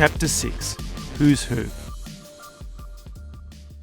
Chapter 6. Who's Who?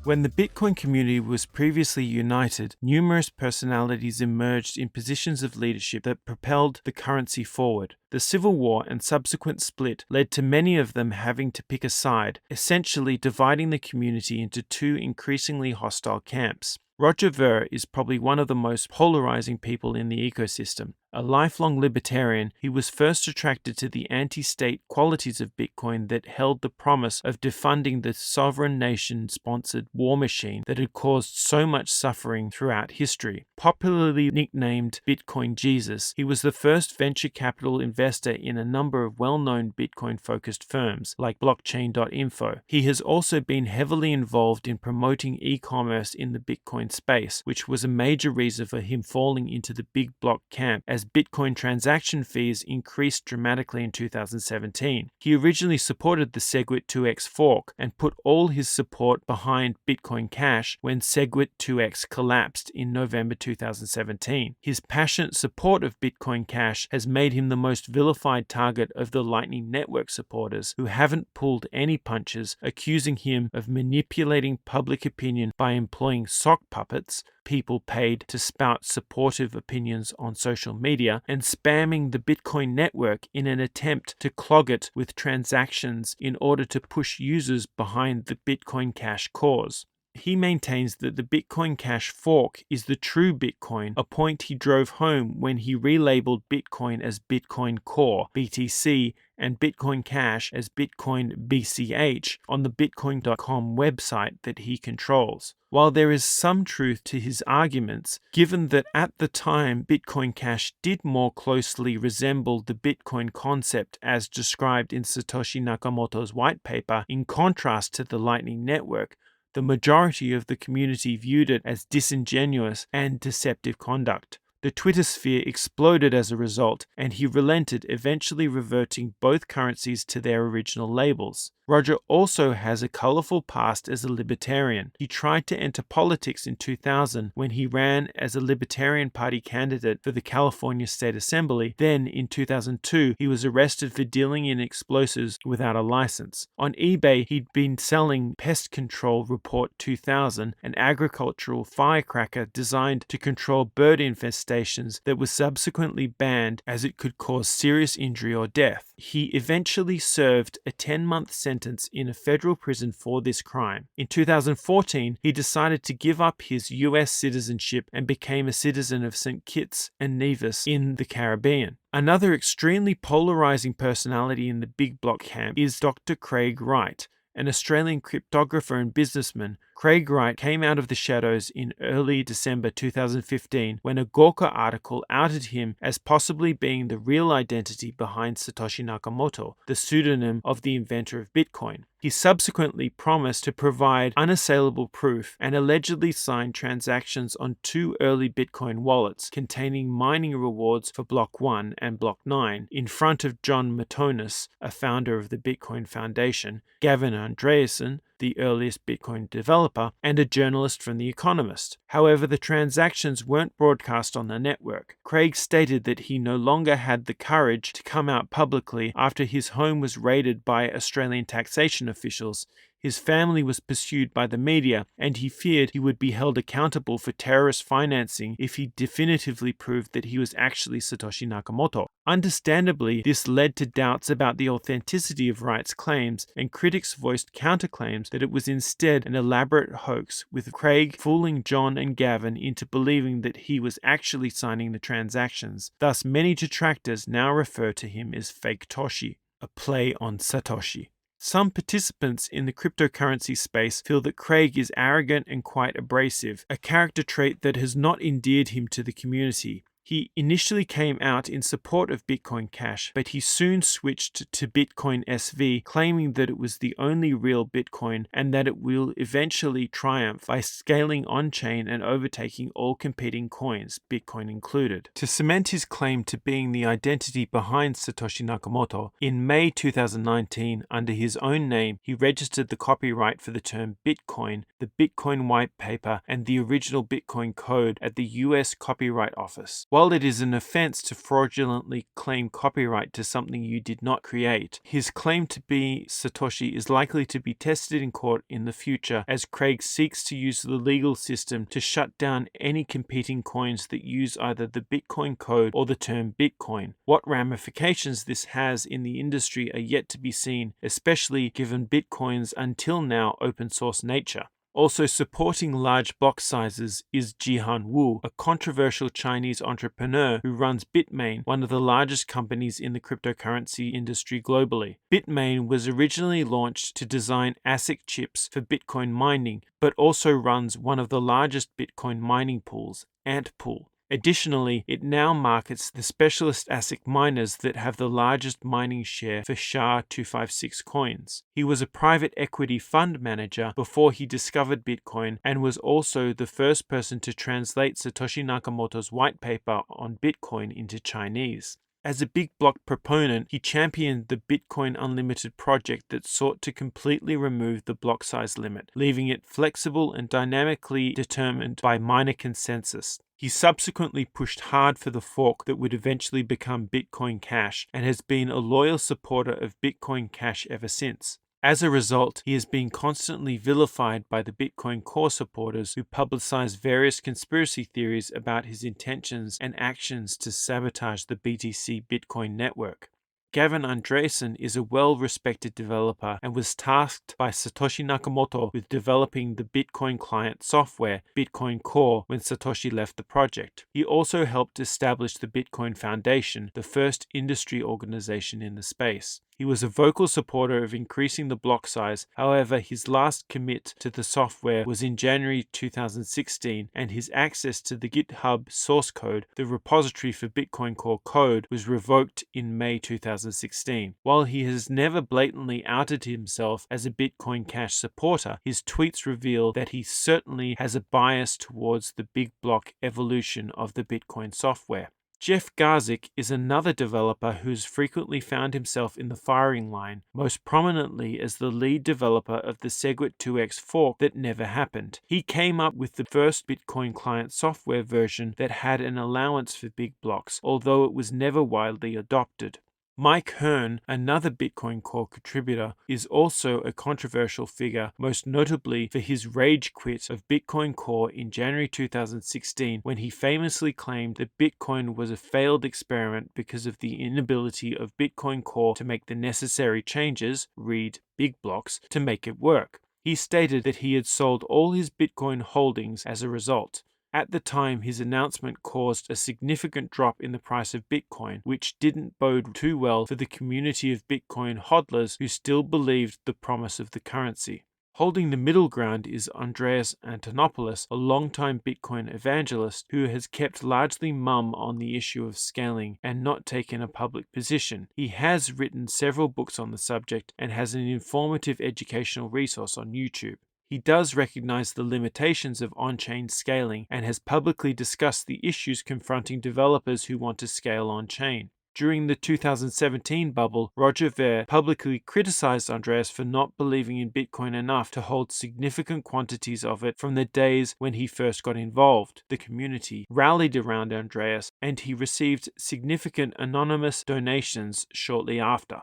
When the Bitcoin community was previously united, numerous personalities emerged in positions of leadership that propelled the currency forward. The Civil War and subsequent split led to many of them having to pick a side, essentially dividing the community into two increasingly hostile camps. Roger Ver is probably one of the most polarizing people in the ecosystem. A lifelong libertarian, he was first attracted to the anti-state qualities of Bitcoin that held the promise of defunding the sovereign nation-sponsored war machine that had caused so much suffering throughout history. Popularly nicknamed Bitcoin Jesus, he was the first venture capital investor in a number of well-known Bitcoin-focused firms like blockchain.info. He has also been heavily involved in promoting e-commerce in the Bitcoin space, which was a major reason for him falling into the big block camp as Bitcoin transaction fees increased dramatically in 2017. He originally supported the SegWit2x fork and put all his support behind Bitcoin Cash when SegWit2x collapsed in November 2017. His passionate support of Bitcoin Cash has made him the most vilified target of the Lightning Network supporters, who haven't pulled any punches, accusing him of manipulating public opinion by employing sock puppets, people paid to spout supportive opinions on social media, and spamming the Bitcoin network in an attempt to clog it with transactions in order to push users behind the Bitcoin Cash cause. He maintains that the Bitcoin Cash fork is the true Bitcoin, a point he drove home when he relabeled Bitcoin as Bitcoin Core, BTC, and Bitcoin Cash as Bitcoin BCH on the Bitcoin.com website that he controls. While there is some truth to his arguments, given that at the time Bitcoin Cash did more closely resemble the Bitcoin concept as described in Satoshi Nakamoto's white paper, in contrast to the Lightning Network, the majority of the community viewed it as disingenuous and deceptive conduct. The Twitter sphere exploded as a result, and he relented, eventually reverting both currencies to their original labels. Roger also has a colorful past as a libertarian. He tried to enter politics in 2000 when he ran as a Libertarian Party candidate for the California State Assembly. Then, in 2002, he was arrested for dealing in explosives without a license. On eBay, he'd been selling Pest Control Report 2000, an agricultural firecracker designed to control bird infestations that was subsequently banned as it could cause serious injury or death. He eventually served a 10-month sentence in a federal prison for this crime. In 2014, he decided to give up his US citizenship and became a citizen of St. Kitts and Nevis in the Caribbean. Another extremely polarizing personality in the big block camp is Dr. Craig Wright, an Australian cryptographer and businessman. Craig Wright came out of the shadows in early December 2015 when a Gawker article outed him as possibly being the real identity behind Satoshi Nakamoto, the pseudonym of the inventor of Bitcoin. He subsequently promised to provide unassailable proof and allegedly signed transactions on two early Bitcoin wallets containing mining rewards for Block 1 and Block 9 in front of John Matonis, a founder of the Bitcoin Foundation, Gavin Andreessen, the earliest Bitcoin developer, and a journalist from The Economist. However, the transactions weren't broadcast on the network. Craig stated that he no longer had the courage to come out publicly after his home was raided by Australian taxation officials. His family was pursued by the media, and he feared he would be held accountable for terrorist financing if he definitively proved that he was actually Satoshi Nakamoto. Understandably, this led to doubts about the authenticity of Wright's claims, and critics voiced counterclaims that it was instead an elaborate hoax, with Craig fooling John and Gavin into believing that he was actually signing the transactions. Thus, many detractors now refer to him as Fake Toshi, a play on Satoshi. Some participants in the cryptocurrency space feel that Craig is arrogant and quite abrasive, a character trait that has not endeared him to the community. He initially came out in support of Bitcoin Cash, but he soon switched to Bitcoin SV, claiming that it was the only real Bitcoin and that it will eventually triumph by scaling on-chain and overtaking all competing coins, Bitcoin included. To cement his claim to being the identity behind Satoshi Nakamoto, in May 2019, under his own name, he registered the copyright for the term Bitcoin, the Bitcoin white paper, and the original Bitcoin code at the US Copyright Office. While it is an offense to fraudulently claim copyright to something you did not create, his claim to be Satoshi is likely to be tested in court in the future as Craig seeks to use the legal system to shut down any competing coins that use either the Bitcoin code or the term Bitcoin. What ramifications this has in the industry are yet to be seen, especially given Bitcoin's until now open source nature. Also supporting large block sizes is Jihan Wu, a controversial Chinese entrepreneur who runs Bitmain, one of the largest companies in the cryptocurrency industry globally. Bitmain was originally launched to design ASIC chips for Bitcoin mining, but also runs one of the largest Bitcoin mining pools, Antpool. Additionally, it now markets the specialist ASIC miners that have the largest mining share for SHA-256 coins. He was a private equity fund manager before he discovered Bitcoin and was also the first person to translate Satoshi Nakamoto's white paper on Bitcoin into Chinese. As a big block proponent, he championed the Bitcoin Unlimited project that sought to completely remove the block size limit, leaving it flexible and dynamically determined by miner consensus. He subsequently pushed hard for the fork that would eventually become Bitcoin Cash and has been a loyal supporter of Bitcoin Cash ever since. As a result, he has been constantly vilified by the Bitcoin Core supporters who publicize various conspiracy theories about his intentions and actions to sabotage the BTC Bitcoin network. Gavin Andresen is a well-respected developer and was tasked by Satoshi Nakamoto with developing the Bitcoin client software, Bitcoin Core, when Satoshi left the project. He also helped establish the Bitcoin Foundation, the first industry organization in the space. He was a vocal supporter of increasing the block size. However, his last commit to the software was in January 2016, and his access to the GitHub source code, the repository for Bitcoin Core code, was revoked in May 2016. While he has never blatantly outed himself as a Bitcoin Cash supporter, his tweets reveal that he certainly has a bias towards the big block evolution of the Bitcoin software. Jeff Garzik is another developer who's frequently found himself in the firing line, most prominently as the lead developer of the SegWit2x fork that never happened. He came up with the first Bitcoin client software version that had an allowance for big blocks, although it was never widely adopted. Mike Hearn, another Bitcoin Core contributor, is also a controversial figure, most notably for his rage quit of Bitcoin Core in January 2016 when he famously claimed that Bitcoin was a failed experiment because of the inability of Bitcoin Core to make the necessary changes, read big blocks, to make it work. He stated that he had sold all his Bitcoin holdings as a result. At the time, his announcement caused a significant drop in the price of Bitcoin, which didn't bode too well for the community of Bitcoin hodlers who still believed the promise of the currency. Holding the middle ground is Andreas Antonopoulos, a longtime Bitcoin evangelist who has kept largely mum on the issue of scaling and not taken a public position. He has written several books on the subject and has an informative educational resource on YouTube. He does recognize the limitations of on-chain scaling and has publicly discussed the issues confronting developers who want to scale on-chain. During the 2017 bubble, Roger Ver publicly criticized Andreas for not believing in Bitcoin enough to hold significant quantities of it from the days when he first got involved. The community rallied around Andreas, and he received significant anonymous donations shortly after.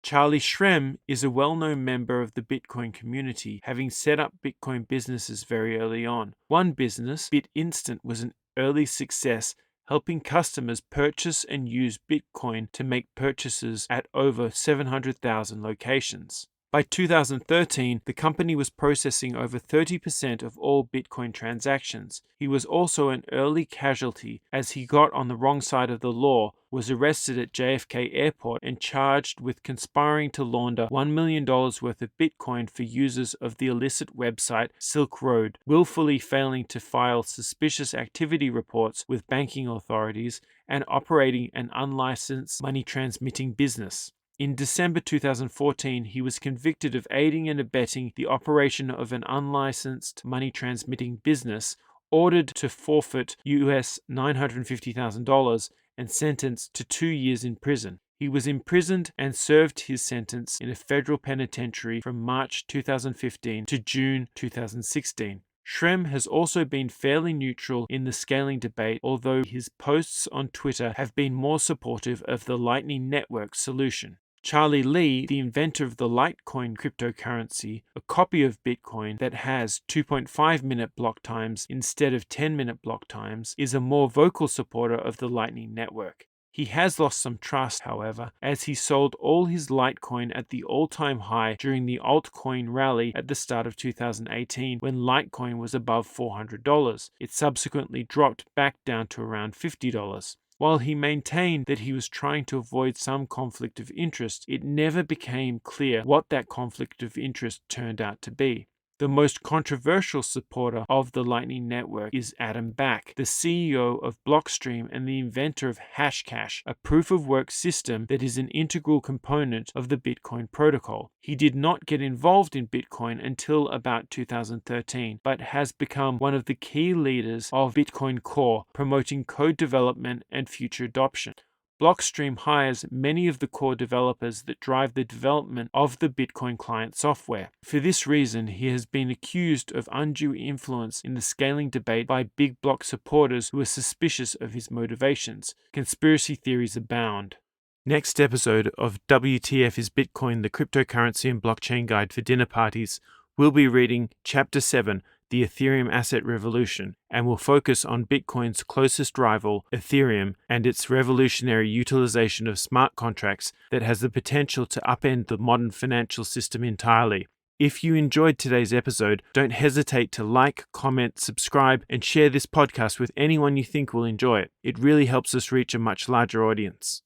Charlie Shrem is a well-known member of the Bitcoin community, having set up Bitcoin businesses very early on. One business, BitInstant, was an early success, helping customers purchase and use Bitcoin to make purchases at over 700,000 locations. By 2013, the company was processing over 30% of all Bitcoin transactions. He was also an early casualty as he got on the wrong side of the law, was arrested at JFK Airport and charged with conspiring to launder $1 million worth of Bitcoin for users of the illicit website Silk Road, willfully failing to file suspicious activity reports with banking authorities, and operating an unlicensed money transmitting business. In December 2014, he was convicted of aiding and abetting the operation of an unlicensed money transmitting business, ordered to forfeit US $950,000 and sentenced to 2 years in prison. He was imprisoned and served his sentence in a federal penitentiary from March 2015 to June 2016. Shrem has also been fairly neutral in the scaling debate, although his posts on Twitter have been more supportive of the Lightning Network solution. Charlie Lee, the inventor of the Litecoin cryptocurrency, a copy of Bitcoin that has 2.5-minute block times instead of 10-minute block times, is a more vocal supporter of the Lightning Network. He has lost some trust, however, as he sold all his Litecoin at the all-time high during the altcoin rally at the start of 2018 when Litecoin was above $400. It subsequently dropped back down to around $50. While he maintained that he was trying to avoid some conflict of interest, it never became clear what that conflict of interest turned out to be. The most controversial supporter of the Lightning Network is Adam Back, the CEO of Blockstream and the inventor of Hashcash, a proof-of-work system that is an integral component of the Bitcoin protocol. He did not get involved in Bitcoin until about 2013, but has become one of the key leaders of Bitcoin Core, promoting code development and future adoption. Blockstream hires many of the core developers that drive the development of the Bitcoin client software. For this reason, he has been accused of undue influence in the scaling debate by big block supporters who are suspicious of his motivations. Conspiracy theories abound. Next episode of WTF is Bitcoin, the Cryptocurrency and Blockchain Guide for Dinner Parties. We'll be reading Chapter 7, the Ethereum Asset Revolution, and will focus on Bitcoin's closest rival, Ethereum, and its revolutionary utilization of smart contracts that has the potential to upend the modern financial system entirely. If you enjoyed today's episode, don't hesitate to like, comment, subscribe, and share this podcast with anyone you think will enjoy it. It really helps us reach a much larger audience.